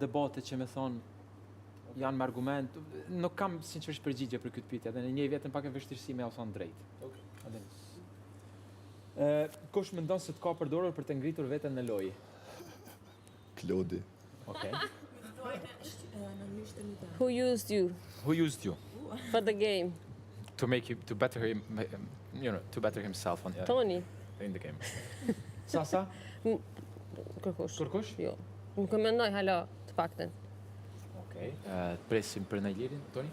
debate që me thonë janë me argument, nuk kam sinqerisht përgjigje për këtë pyetje, dhe në një vetëm pak e vështirësi me u thonë drejt. Okej. Kush mendon se të ka përdorur për të ngritur veten në lojë? Klodi. Okay. Who used you Who used you for the game? to make you to better him, to better himself on Tony. in the game? Sasa? Kërkush. Kërkush? Jo. Nuk e mendoj hala të paktën. Okej. Presim për Nailerin, Toni?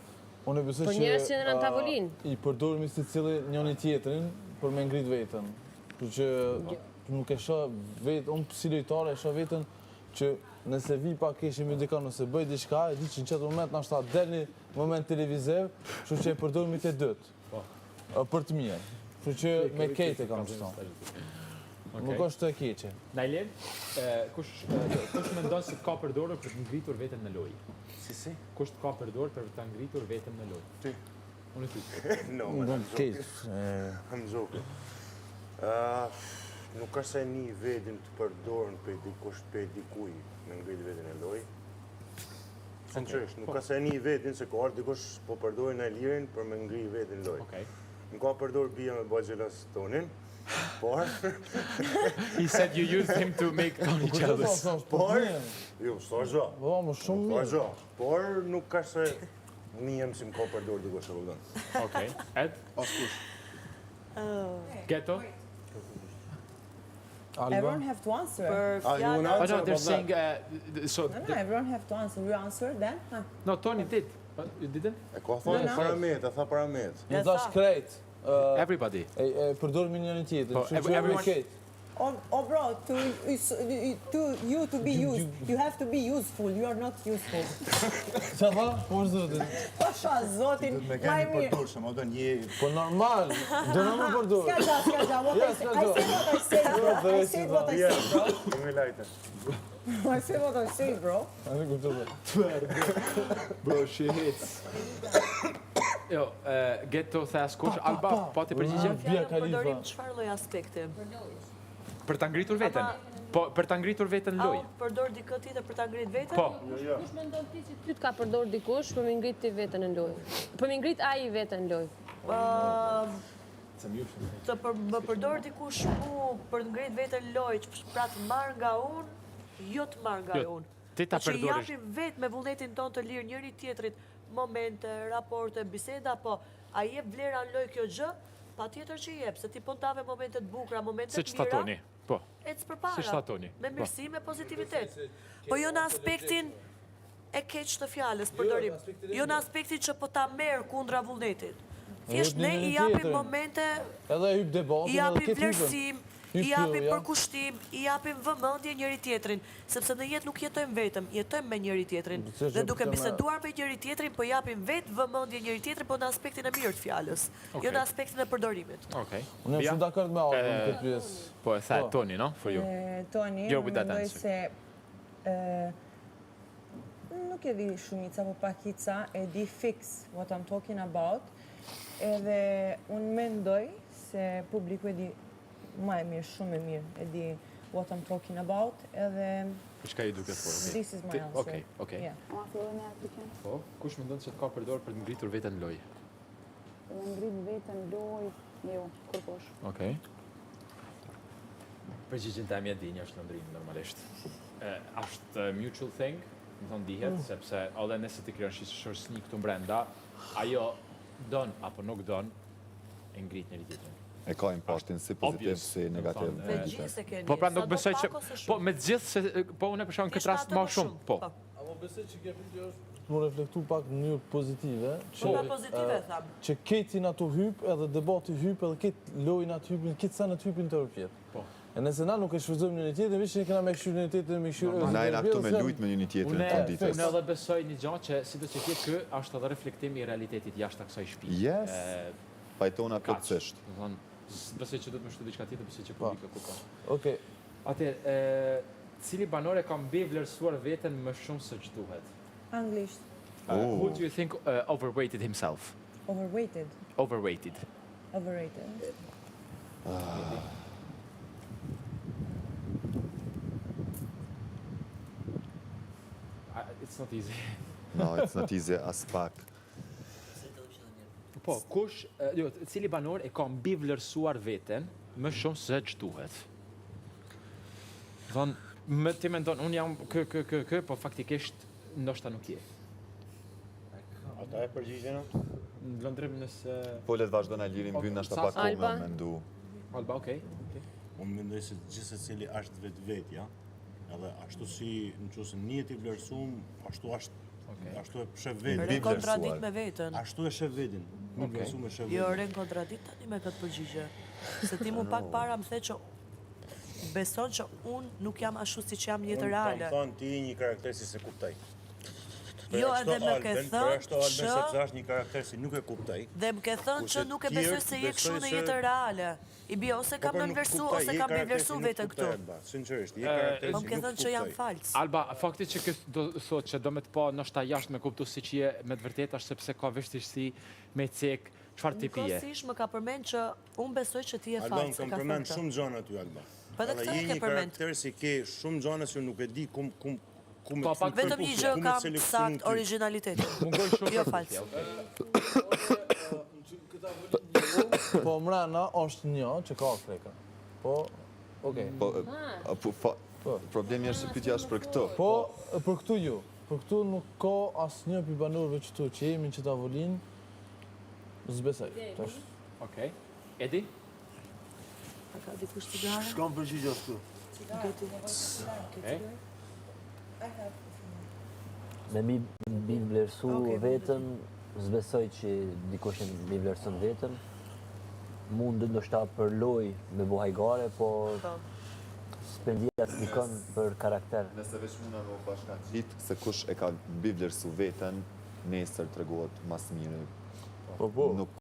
Unë besoj Për njerëz që janë në tavolinë. I përdorimi si cili njëri tjetrin për me ngrit veten. Kështu që nuk e shoh vetë, unë si lojtar e shoh veten që nëse vi pa keshim me dikon ose bëj diçka, e di që në çet moment na shtat delni moment televiziv, kështu që e përdorimi të dytë. Po. Për të mirë. Kështu që me Kate kam thënë. Nuk është të keqe. Nailer, kush mendon se ka përdorur për të ngritur veten në lojë? Si? Kush ka përdorur për të ngritur veten në lojë? Ty. Unë ty. No, Unë Kate. I'm joking. Nuk ka se një vedin të përdorën për dikush për dikuj me ngritë vedin e lojë. Sinqerisht, nuk ka se një vedin se ka ardhur dikush po përdorën Nailerin për me ngritë vedin në lojë. Okay. Nuk ka përdorë bia me bëj xhelos Tonin, por He said you used him to make Tony jealous. por jo, s'është. Po, më shumë mirë. Po, por nuk ka se një jam si më ka përdorë dikush e kupton. Okay. Ed? Askush. Ghetto? Everyone have to answer. You wanna Oh, answer no, they're about saying, that? so, No, everyone have to answer. You answer then? no, Tony did. You didn't? E ka thonë No. paramet, e tha paramet. Në tash krejt. Everybody. E përdorimi njëri tjetrin. Po, Kështu që everyone- Kate. Oh bro, to you to be used, you have to be useful. You are not useful. Qa tha? Po zotin. Pasha zotin, Me më keni mirë. përdorë, shumë, do një... Po normal. Do në më përdor. Ska gja. What Ja, I s'ka say, I say what I say, bro. I say what I say, bro. Kemi lajte. I say what I say, bro. Ani kuptoj. Bro, she hits. Jo, Ghetto thash kush? Alba, po ti përgjigje? Bia Khalifa. Përdorim çfarë lloj aspekti? Për ta ngritur veten. Po, për ta ngritur veten në A lojë. përdor dikë tjetër për ta ngritë veten? Po. Kush mendon ti që ty të ka përdor dikush për me ngrit ti veten në lojë? Për me ngrit ai veten në lojë. Më përdor dikush mu për të ngritë veten në lojë, pra të marr nga unë, jo të marr nga Jo, unë. ti ta Që përdorish. japim vetë me vullnetin tonë të lirë njëri tjetrit, momente, raporte, biseda, po a jep vlera në lojë kjo gjë? Patjetër që jep, se ti po ndave momente të bukura, momente Se të që ta mira. Toni. Po. Ecë përpara. Si shta Toni. Me mirësi, me pozitivitet. Po jo në aspektin e keq të fjalës përdorim. Jo në aspektin që po ta merr kundra vullnetit. Thjesht ne i japim momente, Edhe hyp debatin, i japim këtë hypën. vlerësim, Hyp i japim kjo, ja. përkushtim, i japim vëmendje njëri tjetrin, sepse në jetë nuk jetojmë vetëm, jetojmë me njëri tjetrin. Përse Dhe që duke këta me- biseduar me njëri tjetrin, po japim vetë vëmendje njëri tjetrin, po në aspektin e mirë të fjalës, jo Okej. në aspektin e përdorimit. Okay. Unë jam shumë dakord me Alban në këtë pjesë. Po, e tha Po. Toni, no? For you. Toni, You're with that mendoj answer. se nuk e di shumica, po pakica, e di fix what I'm talking about, edhe unë mendoj se publiku e di ma e mirë, shumë e mirë, e di what I'm talking about, edhe Për çka i duket for? this is my Ti- answer. Okej, okej. Yeah. Ma filloj me aplikin. Po, kush mendon se të ka përdorur për të ngritur veten në lojë? Për me ngrit vetën loj, jo, kërkosh. Okej. Përgjigjen time e dinj është ndrim normalisht. Është mutual thing, më thonë dihet, sepse edhe nëse ti krijon shoqësi këtu brenda, ajo don apo nuk don e ngrit njëri tjetrin. E ka impaktin si pozitiv Obvious, si negativ. do të Me thonë, gjithë se keni. Po pra nuk sa do besoj që pak ose shumë. po me të gjithë se po unë për shkak këtë Thjesht rast atë më më shumë, po. Apo besoj që kjo pyetje është më reflektu pak në mënyrë pozitive, Po nga pozitive tham. që Ketin ato hyp edhe debati hyp edhe këtë lojnë atë hypin, këtë sa në të hypin të rëpjet. Po. E nëse na nuk e shfrytëzojmë njëri tjetrin, veç që ne kena me këshyrë njëri tjetrin, me këshyrë. Na jena këtu me lujt me njëri tjetrin Unë tonë ditës. unë edhe besoj një gjë që sido që tjetë ky është edhe reflektimi i realitetit jashtë kësaj shtëpie. Yes. Pajtona Kaq. plotësisht. Do thonë, besoj që do të më shtu diçka tjetër, besoj që publiku kupton. Okej. Atëherë, cili banore ka mbi vlerësuar veten më shumë se ç'duhet? Anglisht, Who do you think overweighted himself? overweighted, Overweighted. overrated. It's not easy. No, it's not easy as pak. Po, cili banor e ka mbi vlerësuar veten më shumë se ç'duhet. Don, ti mendon, unë jam kë, po faktikisht ndoshta nuk je. Ata e përgjigjen atë? Në lëndrim nëse... Po le të vazhdon Aliri, mbyn ashta pak kohë Alba? me mendu. Alba, okej. Unë mendoj se gjithë secili është vetvetja, edhe ashtu si nëse njihet i vlerësuar, ashtu është ashtu e shef vetin. Ren kontradikt me veten. Ashtu e shef vetin. Nuk vlerësuar me shef Jo, vetin. ren kontradikt tani me këtë përgjigje. Se ti mu pak para më the që beson që unë nuk jam ashtu siç jam në jetë reale. Kam thënë ti një karakter si se kuptoj. Jo, edhe më ke Për thënë ashtu Alben që sepse është një karakter si nuk e kuptoj. dhe më ke thënë që nuk e besoj se je kështu në jetën reale. I bie ose kam nënversu ose kam vlerësu veten këtu. Sinqerisht, je karakter Po si më ke nuk thënë që jam kuptoj. falc. Alba, fakti që këtë do thotë që do me të pa ndoshta jashtë me kuptu si që je me të vërtetë është sepse ka vështirësi me cek, çfarë tipi je? Njëkohësisht më ka përmend që unë besoj që ti je Alban, falc. kam përmend shumë gjëra ty Alba. Po edhe këtë je ke një përmend. karakter si ke shumë gjëra që nuk e di ku Po, pak Vetëm një gjë kam sakt originalitetin. Mungoj shumë Jo përputhje, falc. okej. Po mrena është një që ka freka. Po, okej. Po, problemi është se pyetja është për këtë. Po, për këtu ju. Për këtu nuk ka asnjë pi banorëve këtu që jemi që tavolinë. Zbesoj. Tash. Okej. Edi? A ka dikush cigare? S'kam përgjigje këtu. Okej. Me mi vlerësu vetën, zbesoj që dikush mi vlerëson vetën. Mund ndoshta për loj me bu hajgare, po spendia s'dikon për karakter. Nëse veç muna me u bashkangjitë se kush e ka mbi vlerësu veten, nesër tregohet mas mire. Po. Nuk